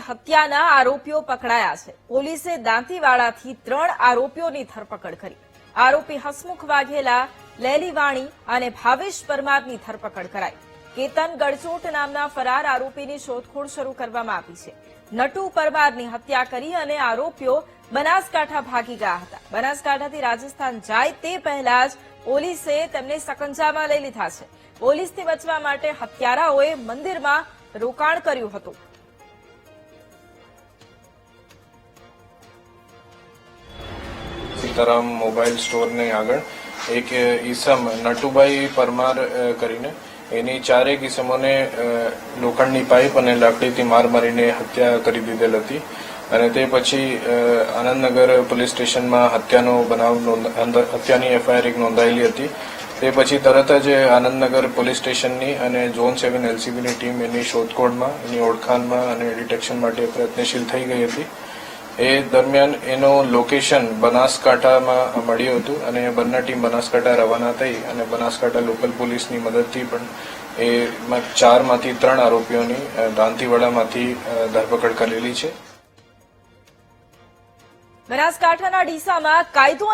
હત્યાના આરોપીઓ પકડાયા છે। પોલીસે દાંતીવાડાથી 3 આરોપીઓની ધરપકડ કરી। આરોપી હસમુખ વાઘેલા, લેલી વાણી અને ભાવેશ પરમારની ધરપકડ કરાઈ। કેતન ગડચોટ નામના ફરાર આરોપીની શોધખોળ શરૂ કરવામાં આવી છે। નટુ પરમારની હત્યા કરી અને આરોપીઓ બનાસકાંઠા ભાગી ગયા હતા। બનાસકાંઠાથી રાજસ્થાન જાય તે પહેલા જ પોલીસે તેમને સકંજામાં લઈ લીધા છે। પોલીસથી બચવા માટે હત્યારાઓએ મંદિરમાં રોકાણ કર્યું હતું। સીતારામ મોબાઈલ સ્ટોરની આગળ એક ઈસમ નટુભાઈ પરમાર કરીને એની 4 ઈસમોને લોખંડની પાઇપ અને લાકડીથી માર મારીને હત્યા કરી દીધેલ હતી અને તે પછી આનંદનગર પોલીસ સ્ટેશનમાં હત્યાની એફઆઈઆર એક નોંધાયેલી હતી। તે પછી તરત જ આનંદનગર પોલીસ સ્ટેશનની અને ઝોન 7 એલસીબીની ટીમ એની શોધખોળમાં, એની ઓળખાણમાં અને ડિટેક્શન માટે પ્રયત્નશીલ થઈ ગઈ હતી। એ દરમિયાન એનો લોકેશન બનાસકાંઠામાં મળ્યું હતું અને બંને ટીમ બનાસકાંઠા રવાના થઈ અને બનાસકાંઠા લોકલ પોલીસની મદદથી પણ એ 4 માંથી 3 આરોપીઓની દાંતીવાડામાંથી ધરપકડ કરેલી છે। બનાસકાંઠાના ડીસામાં કાયદો